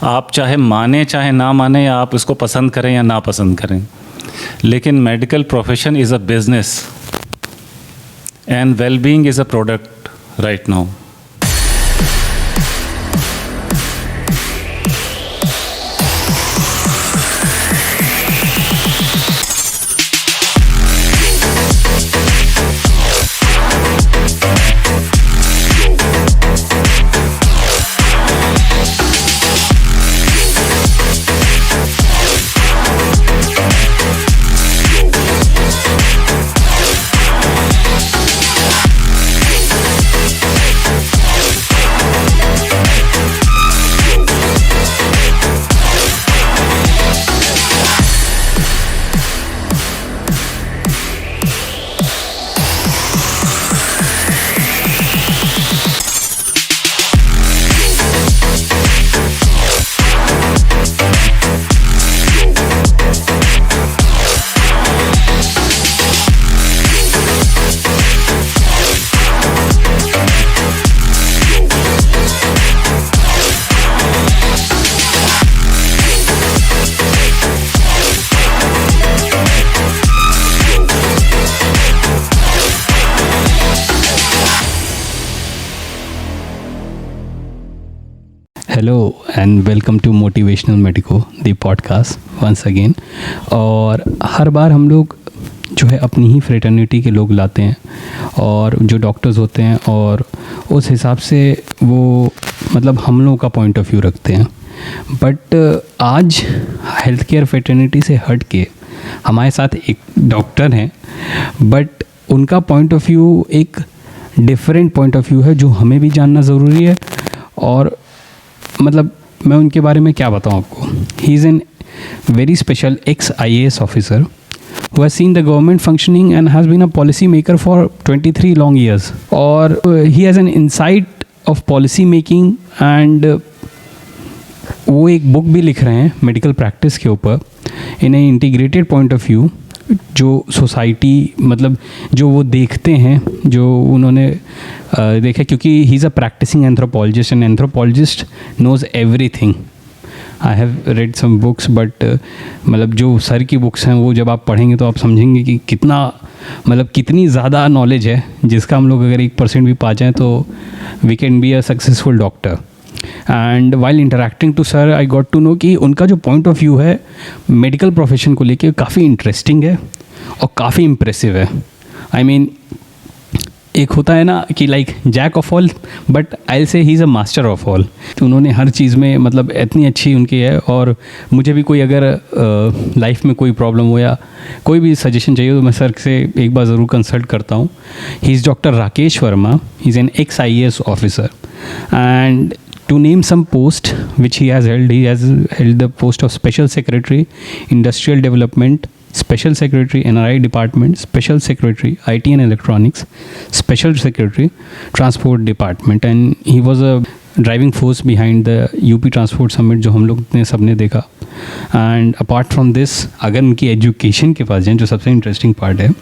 आप चाहे माने चाहे ना माने, या आप इसको पसंद करें या ना पसंद करें, लेकिन medical profession is a business and well being is a product right now. Hello and welcome to motivational medico the podcast once again. और हर बार हम लोग जो है अपनी ही फ्रेटर्निटी के लोग लाते हैं और जो डॉक्टर्स होते हैं, और उस हिसाब से वो मतलब हम लोगों का पॉइंट ऑफ व्यू रखते हैं. बट आज हेल्थ केयर फ्रेटर्निटी से हट के हमारे साथ एक डॉक्टर हैं, बट उनका पॉइंट ऑफ व्यू एक डिफरेंट पॉइंट ऑफ व्यू है जो हमें भी जानना ज़रूरी है. और मतलब मैं उनके बारे में क्या बताऊं आपको. He is an very special x IAS officer who has seen the government functioning and has been a policy maker for 23 long years. और he has an insight of policy making and वो एक book भी लिख रहे हैं medical practice के ऊपर in a integrated point of view, जो सोसाइटी मतलब जो वो देखते हैं, जो उन्होंने देखा, क्योंकि he is a practising anthropologist and anthropologist knows everything. I have read some books, but मतलब जो सर की बुक्स हैं वो जब आप पढ़ेंगे तो आप समझेंगे कि कितना मतलब कितनी ज़्यादा नॉलेज है, जिसका हम लोग अगर 1% भी पा जाएँ तो we can be a successful doctor. And while interacting to sir I got to know कि उनका जो पॉइंट ऑफ व्यू है मेडिकल प्रोफेशन को लेके काफ़ी इंटरेस्टिंग है और काफ़ी इम्प्रेसिव है. आई मीन एक होता है ना कि like jack of all, but I will say he is a master of all. तो उन्होंने हर चीज़ में मतलब इतनी अच्छी उनकी है. और मुझे भी कोई अगर लाइफ में कोई प्रॉब्लम हो या कोई भी सजेशन चाहिए तो मैं सर से एक बार ज़रूर कंसल्ट करता हूँ. He is doctor Rakesh Verma. He is an x IAS officer. And to name some post which he has held the post of Special Secretary, Industrial Development, Special Secretary, NRI Department, Special Secretary, IT and Electronics, Special Secretary, Transport Department, and he was a driving force behind the UP Transport Summit जो हम लोग ने सबने देखा. And apart from this, अगर उनकी education के पास जाएँ, जो सबसे इंटरेस्टिंग पार्ट है,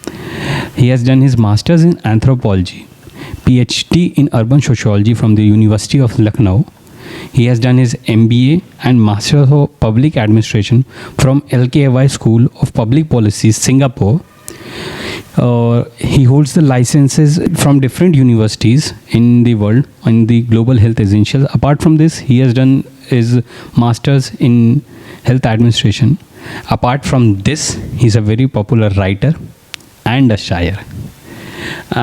he has done his masters in anthropology, PhD in urban sociology from the University of Lucknow. He has done his MBA and Masters of Public Administration from LKY School of Public Policy, Singapore. He holds the licenses from different universities in the world in the global health essentials. Apart from this, he has done his Masters in Health Administration. Apart from this, he is a very popular writer and a शायर.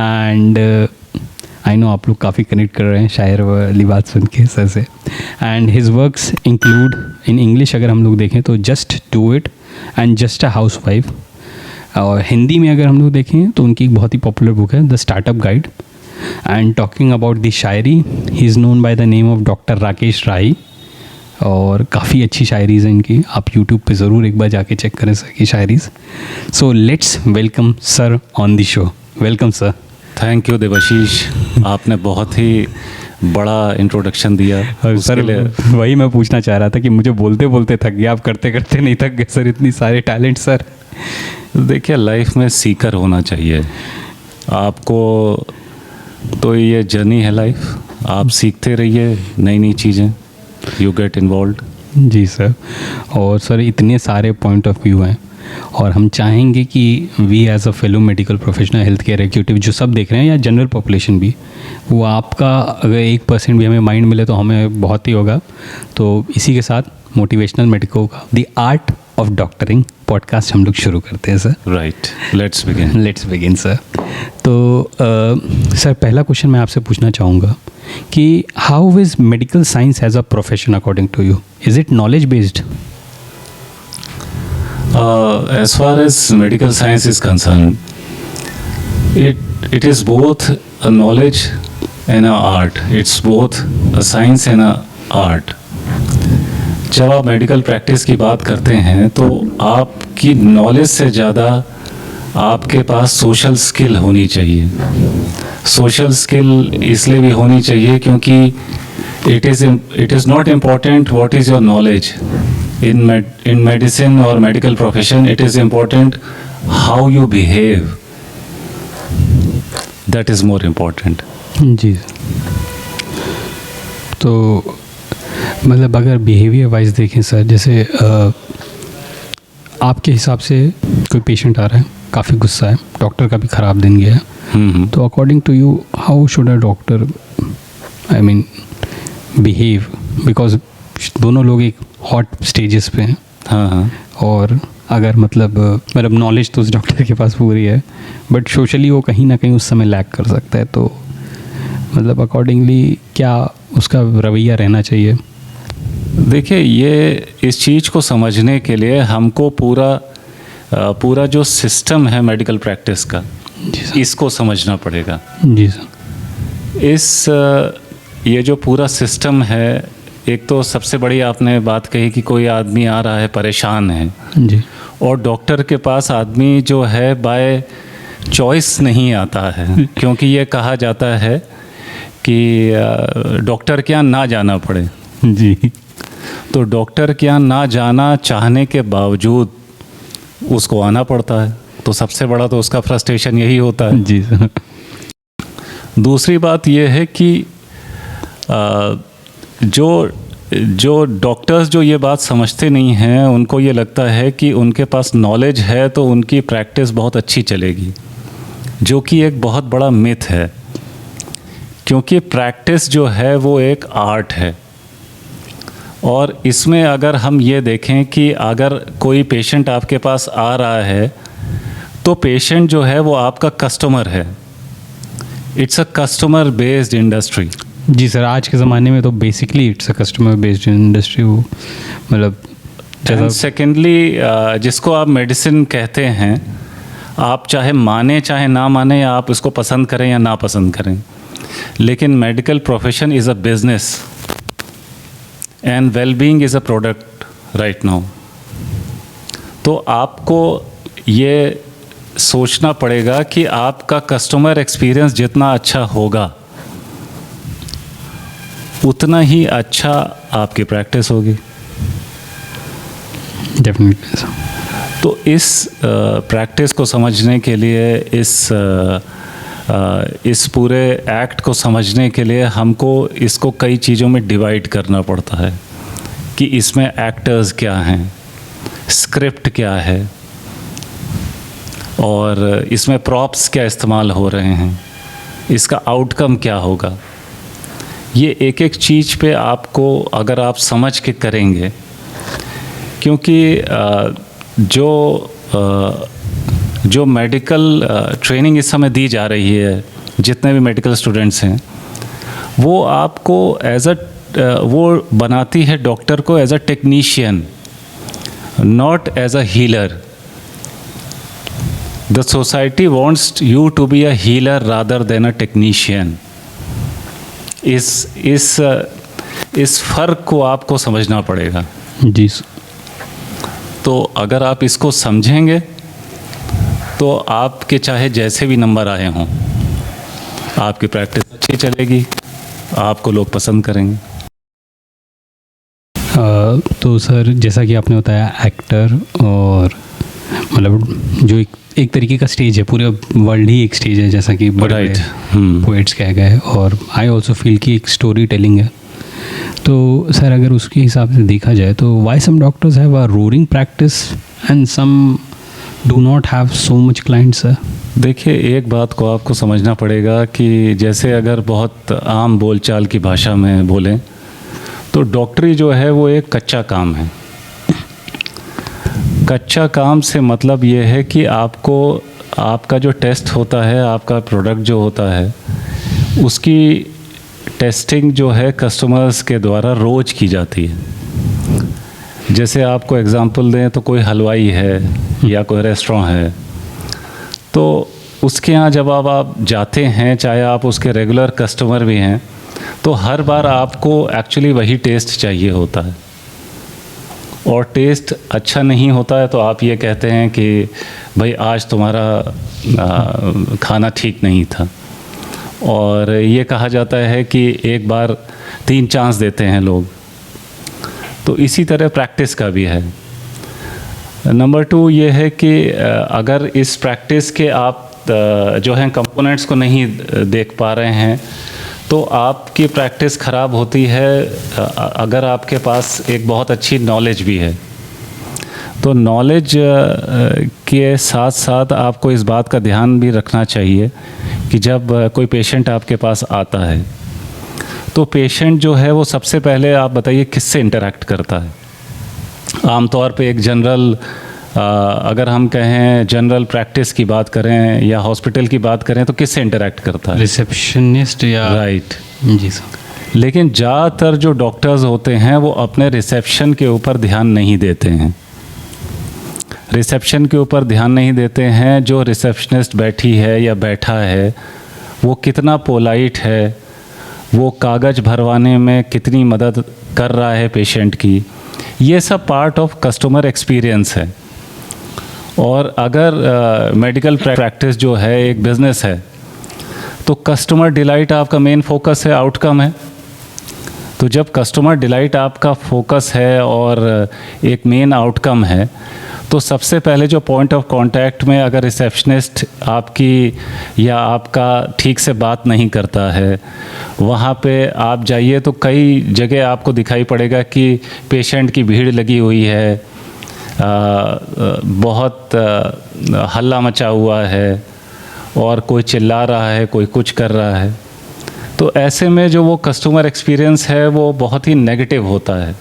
And I know आप लोग काफ़ी connect कर रहे हैं शायर वाली बात सुन के सर से. And his works include in English अगर हम लोग देखें तो just do it and just a house wife. और हिंदी में अगर हम लोग देखें तो उनकी एक बहुत ही पॉपुलर बुक है the startup guide. And talking about the shayari, he is known by the name of doctor Rakesh Rahi. और काफ़ी अच्छी शायरीज़ हैं इनकी, आप यूट्यूब पे ज़रूर एक बार जाके चेक करें सर की shayaris. So let's welcome sir on the show. Welcome sir. Thank you Devashish, आपने बहुत ही बड़ा इंट्रोडक्शन दिया. सर वही मैं पूछना चाह रहा था कि मुझे बोलते बोलते थक गया, आप करते करते नहीं थक गए सर, इतनी सारे टैलेंट. सर देखिए, लाइफ में सीकर होना चाहिए आपको, तो ये जर्नी है लाइफ. आप सीखते रहिए नई नई चीज़ें, यू गेट इन्वॉल्व. जी सर। और सर इतने सारे पॉइंट ऑफ व्यू हैं और हम चाहेंगे कि we as a fellow medical professional health care executive जो सब देख रहे हैं या जनरल पॉपुलेशन भी, वो आपका अगर 1% भी हमें माइंड मिले तो हमें बहुत ही होगा। तो इसी के साथ मोटिवेशनल मेडिको का the art of doctoring podcast हम लोग शुरू करते हैं sir. Right, let's begin sir. तो सर पहला क्वेश्चन मैं आपसे पूछना चाहूँगा कि how is medical science as a profession according to you? Is it knowledge based? As far as medical science is concerned, it is both a knowledge and a art. It's both a science and a art. जब आप medical practice की बात करते हैं तो आपकी knowledge से ज़्यादा आपके पास सोशल स्किल होनी चाहिए। सोशल स्किल इसलिए भी होनी चाहिए क्योंकि it is not important what is your knowledge in medicine or medical profession. It is important how you behave, that is more important. जी। तो मतलब अगर बिहेवियर वाइज देखें सर, जैसे आपके हिसाब से कोई पेशेंट आ रहा है, काफ़ी गुस्सा है, डॉक्टर का भी ख़राब दिन गया है, तो according to you how should a doctor I mean behave? Because दोनों लोग एक हॉट स्टेजेस पे हैं। हाँ। और अगर मतलब नॉलेज तो उस डॉक्टर के पास पूरी है, बट सोशली वो कहीं ना कहीं उस समय लैक कर सकता है, तो मतलब अकॉर्डिंगली क्या उसका रवैया रहना चाहिए? देखिए, ये इस चीज़ को समझने के लिए हमको पूरा जो सिस्टम है मेडिकल प्रैक्टिस का, इसको समझना पड़ेगा। जी सर। ये जो पूरा सिस्टम है, एक तो सबसे बड़ी आपने बात कही कि कोई आदमी आ रहा है परेशान है जी, और डॉक्टर के पास आदमी जो है बाय चॉइस नहीं आता है क्योंकि ये कहा जाता है कि डॉक्टर के यहाँ ना जाना पड़े। जी। तो डॉक्टर के यहाँ ना जाना चाहने के बावजूद उसको आना पड़ता है, तो सबसे बड़ा तो उसका फ्रस्ट्रेशन यही होता है। जी सर। दूसरी बात यह है कि जो डॉक्टर्स जो ये बात समझते नहीं हैं, उनको ये लगता है कि उनके पास नॉलेज है तो उनकी प्रैक्टिस बहुत अच्छी चलेगी, जो कि एक बहुत बड़ा मिथ है। क्योंकि प्रैक्टिस जो है वो एक आर्ट है, और इसमें अगर हम ये देखें कि अगर कोई पेशेंट आपके पास आ रहा है तो पेशेंट जो है वो आपका कस्टमर है। It's a customer based industry. जी सर, आज के ज़माने में तो basically it's a customer based industry. वो मतलब सेकेंडली जिसको आप मेडिसिन कहते हैं, आप चाहे माने चाहे ना माने, या आप इसको पसंद करें या ना पसंद करें, लेकिन medical profession is a business and wellbeing is a product right now. तो आपको ये सोचना पड़ेगा कि आपका कस्टमर एक्सपीरियंस जितना अच्छा होगा उतना ही अच्छा आपकी प्रैक्टिस होगी। Definitely sir. तो इस प्रैक्टिस को समझने के लिए, इस पूरे एक्ट को समझने के लिए हमको इसको कई चीज़ों में डिवाइड करना पड़ता है कि इसमें एक्टर्स क्या हैं, स्क्रिप्ट क्या है, और इसमें प्रॉप्स क्या इस्तेमाल हो रहे हैं, इसका आउटकम क्या होगा। ये एक एक चीज़ पे आपको अगर आप समझ के करेंगे, क्योंकि जो मेडिकल ट्रेनिंग इस समय दी जा रही है, जितने भी मेडिकल स्टूडेंट्स हैं, वो आपको वो बनाती है डॉक्टर को as a technician, not as a healer. The society wants you to be a healer rather than a technician. इस फ़र्क को आपको समझना पड़ेगा। जी। तो अगर आप इसको समझेंगे तो आपके चाहे जैसे भी नंबर आए हों, आपकी प्रैक्टिस अच्छी चलेगी, आपको लोग पसंद करेंगे। तो सर जैसा कि आपने बताया एक्टर, और मतलब जो एक तरीके का स्टेज है, पूरे वर्ल्ड ही एक स्टेज है, जैसा कि बड़े पोएट्स कह गए, और आई ऑल्सो फील कि एक स्टोरी टेलिंग है। तो सर अगर उसके हिसाब से देखा जाए तो why some doctors have a roaring practice and some do not have so much clients sir? देखिए, एक बात को आपको समझना पड़ेगा कि जैसे अगर बहुत आम बोलचाल की भाषा में बोलें तो डॉक्टरी जो है वो एक कच्चा काम है। कच्चा काम से मतलब ये है कि आपको आपका जो टेस्ट होता है, आपका प्रोडक्ट जो होता है, उसकी टेस्टिंग जो है कस्टमर्स के द्वारा रोज़ की जाती है। जैसे आपको एग्जांपल दें तो कोई हलवाई है या कोई रेस्टोरेंट है, तो उसके यहाँ जब आप जाते हैं, चाहे आप उसके रेगुलर कस्टमर भी हैं, तो हर बार आपको एक्चुअली वही टेस्ट चाहिए होता है। और टेस्ट अच्छा नहीं होता है तो आप ये कहते हैं कि भाई आज तुम्हारा खाना ठीक नहीं था। और ये कहा जाता है कि एक बार 3 चांस देते हैं लोग। तो इसी तरह प्रैक्टिस का भी है। नंबर 2 ये है कि अगर इस प्रैक्टिस के आप जो हैं कंपोनेंट्स को नहीं देख पा रहे हैं तो आपकी प्रैक्टिस ख़राब होती है। अगर आपके पास एक बहुत अच्छी नॉलेज भी है तो नॉलेज के साथ साथ आपको इस बात का ध्यान भी रखना चाहिए कि जब कोई पेशेंट आपके पास आता है तो पेशेंट जो है वो सबसे पहले आप बताइए किससे इंटरेक्ट करता है। आमतौर पे एक जनरल अगर हम कहें जनरल प्रैक्टिस की बात करें या हॉस्पिटल की बात करें तो किससे इंटरेक्ट करता है? रिसेप्शनिस्ट या राइट। जी सर। लेकिन ज़्यादातर जो डॉक्टर्स होते हैं वो अपने रिसेप्शन के ऊपर ध्यान नहीं देते हैं। रिसेप्शन के ऊपर ध्यान नहीं देते हैं। जो रिसेप्शनिस्ट बैठी है या बैठा है वो कितना पोलाइट है, वो कागज़ भरवाने में कितनी मदद कर रहा है पेशेंट की, ये सब पार्ट ऑफ कस्टमर एक्सपीरियंस है। और अगर मेडिकल प्रैक्टिस जो है एक बिज़नेस है तो कस्टमर डिलाइट आपका मेन फोकस है, आउटकम है। तो जब कस्टमर डिलाइट आपका फोकस है और एक मेन आउटकम है तो सबसे पहले जो पॉइंट ऑफ कांटेक्ट में अगर रिसेप्शनिस्ट आपकी या आपका ठीक से बात नहीं करता है, वहाँ पे आप जाइए तो कई जगह आपको दिखाई पड़ेगा कि पेशेंट की भीड़ लगी हुई है, बहुत हल्ला मचा हुआ है और कोई चिल्ला रहा है, कोई कुछ कर रहा है। तो ऐसे में जो वो कस्टमर एक्सपीरियंस है वो बहुत ही नेगेटिव होता है।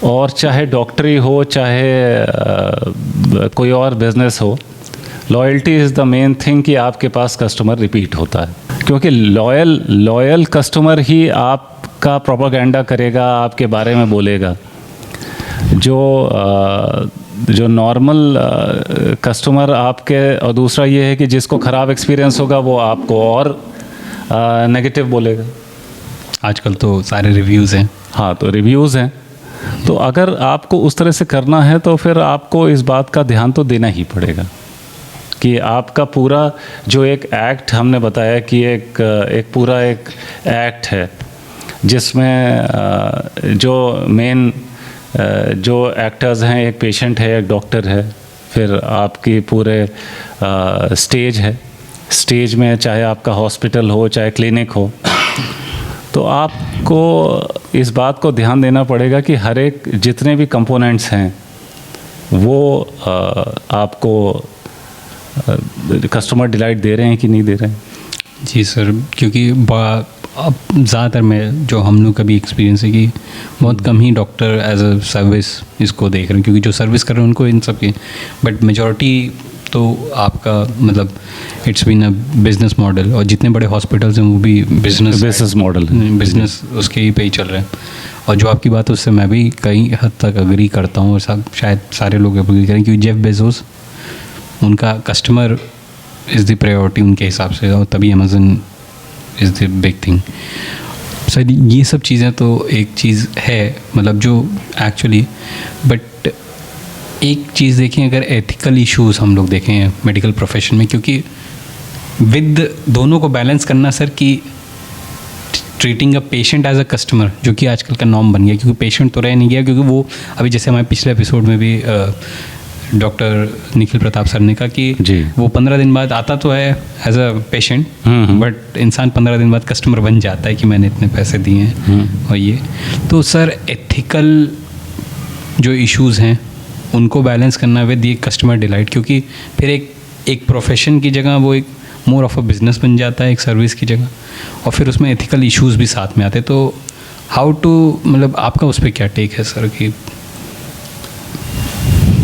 और चाहे डॉक्टरी हो, चाहे कोई और बिज़नेस हो, loyalty is the main thing कि आपके पास कस्टमर रिपीट होता है। क्योंकि लॉयल कस्टमर ही आपका प्रोपेगेंडा करेगा, आपके बारे में बोलेगा। जो नॉर्मल कस्टमर आपके, और दूसरा ये है कि जिसको ख़राब एक्सपीरियंस होगा वो आपको और नेगेटिव बोलेगा। आजकल तो सारे रिव्यूज़ हैं। हाँ, तो रिव्यूज़ हैं। तो अगर आपको उस तरह से करना है तो फिर आपको इस बात का ध्यान तो देना ही पड़ेगा कि आपका पूरा जो एक एक्ट हमने बताया कि एक पूरा एक एक्ट है जिसमें जो मेन जो एक्टर्स हैं, एक पेशेंट है, एक डॉक्टर है, फिर आपकी पूरे स्टेज है। स्टेज में चाहे आपका हॉस्पिटल हो, चाहे क्लिनिक हो, तो आपको इस बात को ध्यान देना पड़ेगा कि हर एक जितने भी कंपोनेंट्स हैं वो आपको कस्टमर डिलाइट दे रहे हैं कि नहीं दे रहे हैं। जी सर, क्योंकि अब ज़्यादातर में जो हम लोग का भी एक्सपीरियंस है कि बहुत कम ही डॉक्टर एज अ सर्विस इसको देख रहे हैं, क्योंकि जो सर्विस कर रहे हैं उनको इन सब की, बट मेजॉरिटी तो आपका मतलब it's been a business model. और जितने बड़े हॉस्पिटल्स हैं वो भी बिजनेस मॉडल, बिजनेस उसके ही पे ही चल रहे हैं। और जो आपकी बात है उससे मैं भी कई हद तक अग्री करता हूँ, और सब शायद सारे लोग अग्री करें, क्योंकि जेफ बेजोस, उनका कस्टमर इज़ द प्रायोरिटी उनके हिसाब से, और तभी Amazon is the big thing. Sir ये सब चीज़ें तो एक चीज़ है, मतलब जो एक्चुअली, बट एक चीज़ देखें, अगर एथिकल इश्यूज हम लोग देखें मेडिकल प्रोफेशन में, क्योंकि विद दोनों को बैलेंस करना सर, कि treating a patient as a customer, जो कि आजकल का नॉर्म बन गया, क्योंकि पेशेंट तो रह नहीं गया, क्योंकि वो अभी जैसे हमारे पिछले एपिसोड में भी डॉक्टर निखिल प्रताप सर ने कहा कि जी। वो 15 दिन बाद आता तो है एज अ पेशेंट, बट इंसान 15 दिन बाद कस्टमर बन जाता है कि मैंने इतने पैसे दिए हैं और ये। तो सर एथिकल जो इश्यूज़ हैं उनको बैलेंस करना विद ये कस्टमर डिलाइट, क्योंकि फिर एक प्रोफेशन की जगह वो एक मोर ऑफ अ बिजनेस बन जाता है एक सर्विस की जगह, और फिर उसमें एथिकल इश्यूज़ भी साथ में आते हैं। तो हाउ टू, मतलब आपका उस पर क्या टेक है सर? कि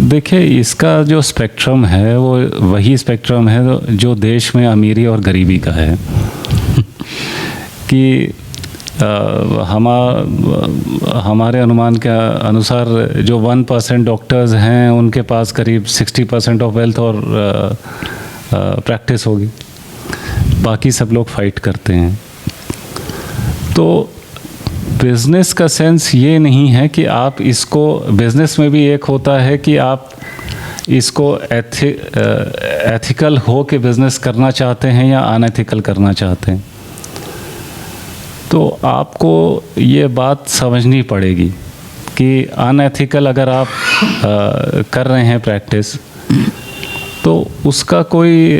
देखिए, इसका जो स्पेक्ट्रम है वो वही स्पेक्ट्रम है जो देश में अमीरी और गरीबी का है कि हमारे अनुमान के अनुसार जो 1% डॉक्टर्स हैं उनके पास करीब 60% ऑफ वेल्थ और प्रैक्टिस होगी, बाकी सब लोग फाइट करते हैं। तो बिज़नेस का सेंस ये नहीं है कि आप इसको, बिज़नेस में भी एक होता है कि आप इसको एथिकल हो के बिज़नेस करना चाहते हैं या अनएथिकल करना चाहते हैं। तो आपको ये बात समझनी पड़ेगी कि अनएथिकल अगर आप कर रहे हैं प्रैक्टिस, तो उसका कोई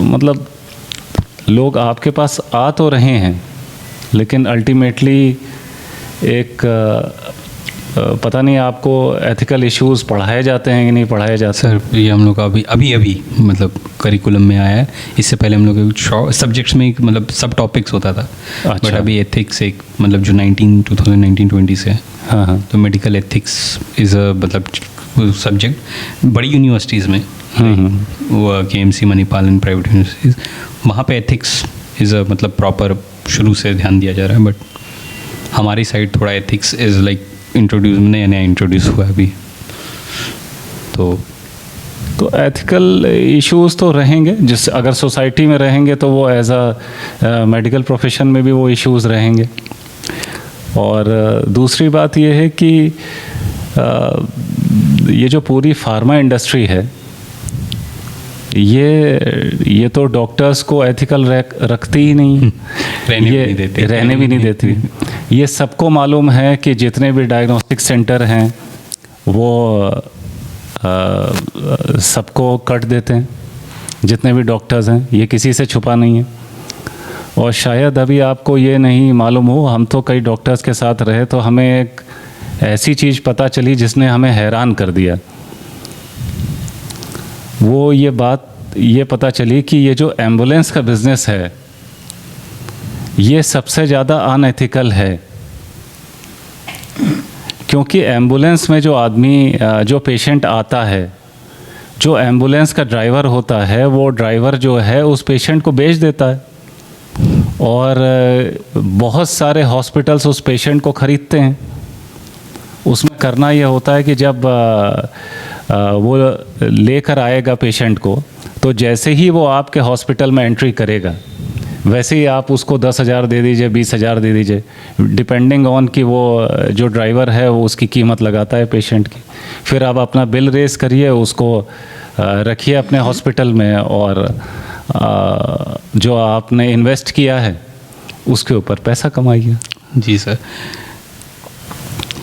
मतलब लोग आपके पास आ तो रहे हैं, लेकिन अल्टीमेटली एक पता नहीं आपको एथिकल इश्यूज पढ़ाए जाते हैं कि नहीं पढ़ाए जाते। सर ये हम लोग का अभी मतलब करिकुलम में आया है। इससे पहले हम लोग सब्जेक्ट्स में एक मतलब सब टॉपिक्स होता था। अच्छा। बट अभी एथिक्स एक मतलब जो 2019-20 से है। हाँ। तो मेडिकल एथिक्स इज़ अ मतलब सब्जेक्ट बड़ी यूनिवर्सिटीज़ में, वो KMC Manipal and private universities, वहाँ पे एथिक्स इज़ अ मतलब प्रॉपर शुरू से ध्यान दिया जा रहा है। बट हमारी साइड थोड़ा एथिक्स इज़ लाइक इंट्रोड्यूस, नया इंट्रोड्यूस हुआ है अभी। तो एथिकल इश्यूज तो रहेंगे, जिस अगर सोसाइटी में रहेंगे तो वो एज अ मेडिकल प्रोफेशन में भी वो इश्यूज रहेंगे। और दूसरी बात ये है कि ये जो पूरी फार्मा इंडस्ट्री है, ये तो डॉक्टर्स को एथिकल रखती ही नहीं, रहने भी नहीं देती। ये सबको मालूम है कि जितने भी डायग्नोस्टिक सेंटर हैं वो सबको कट देते हैं, जितने भी डॉक्टर्स हैं, ये किसी से छुपा नहीं है। और शायद अभी आपको ये नहीं मालूम हो, हम तो कई डॉक्टर्स के साथ रहे तो हमें एक ऐसी चीज़ पता चली जिसने हमें हैरान कर दिया। वो ये पता चली कि ये जो एम्बुलेंस का बिज़नेस है ये सबसे ज़्यादा अनएथिकल है, क्योंकि एम्बुलेंस में जो आदमी, जो पेशेंट आता है, जो एम्बुलेंस का ड्राइवर होता है, वो ड्राइवर जो है उस पेशेंट को बेच देता है, और बहुत सारे हॉस्पिटल्स उस पेशेंट को ख़रीदते हैं। उसमें करना ये होता है कि जब वो लेकर आएगा पेशेंट को, तो जैसे ही वो आपके हॉस्पिटल में एंट्री करेगा वैसे ही आप उसको 10,000 दे दीजिए, 20,000 दे दीजिए, डिपेंडिंग ऑन कि वो जो ड्राइवर है वो उसकी कीमत लगाता है पेशेंट की। फिर आप अपना बिल रेस करिए, उसको रखिए अपने हॉस्पिटल में, और जो आपने इन्वेस्ट किया है उसके ऊपर पैसा कमाइए। जी सर।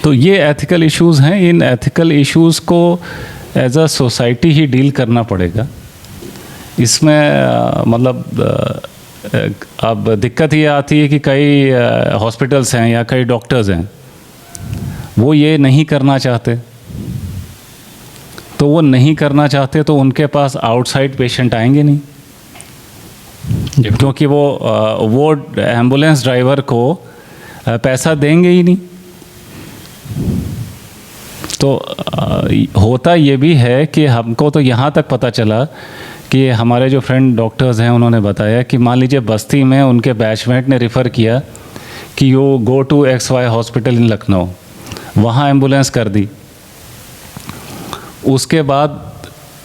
तो ये एथिकल इश्यूज़ हैं। इन एथिकल इश्यूज़ को एज अ सोसाइटी ही डील करना पड़ेगा। इसमें मतलब अब दिक्कत ये आती है कि कई हॉस्पिटल्स हैं या कई डॉक्टर्स हैं, वो ये नहीं करना चाहते। तो वो नहीं करना चाहते तो उनके पास आउटसाइड पेशेंट आएंगे नहीं, क्योंकि वो एम्बुलेंस ड्राइवर को पैसा देंगे ही नहीं। तो होता ये भी है कि हमको तो यहाँ तक पता चला कि हमारे जो फ्रेंड डॉक्टर्स हैं उन्होंने बताया कि मान लीजिए बस्ती में उनके बैचमेट ने रेफ़र किया कि you go to XY hospital in Lucknow, वहाँ एम्बुलेंस कर दी। उसके बाद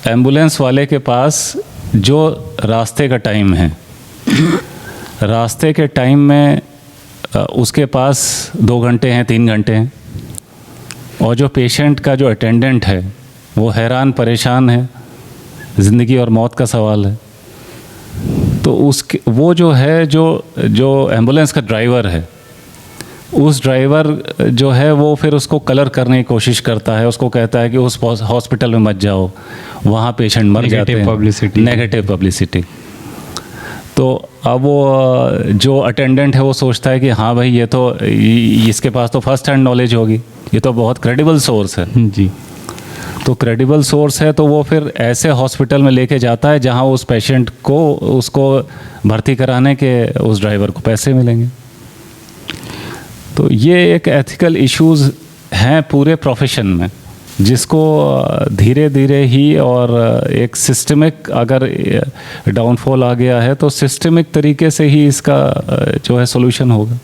एम्बुलेंस वाले के पास जो रास्ते का टाइम है, रास्ते के टाइम में उसके पास 2 घंटे हैं, 3 घंटे हैं, और जो पेशेंट का जो अटेंडेंट है वो हैरान परेशान है, ज़िंदगी और मौत का सवाल है। तो वो जो है, जो एम्बुलेंस का ड्राइवर है, उस ड्राइवर जो है वो फिर उसको कलर करने की कोशिश करता है, उसको कहता है कि उस हॉस्पिटल में मत जाओ, वहाँ पेशेंट मर जाते हैं, पब्लिसिटी, नेगेटिव पब्लिसिटी। तो अब वो जो अटेंडेंट है वो सोचता है कि हाँ भाई ये तो इसके पास तो फर्स्ट हैंड नॉलेज होगी, ये तो बहुत क्रेडिबल सोर्स है। जी। तो क्रेडिबल सोर्स है तो वो फिर ऐसे हॉस्पिटल में लेके जाता है जहाँ उस पेशेंट को उसको भर्ती कराने के उस ड्राइवर को पैसे मिलेंगे। तो ये एक एथिकल इश्यूज हैं पूरे प्रोफेशन में, जिसको धीरे धीरे ही और एक सिस्टमिक अगर डाउनफॉल आ गया है तो सिस्टमिक तरीके से ही इसका जो है सॉल्यूशन होगा।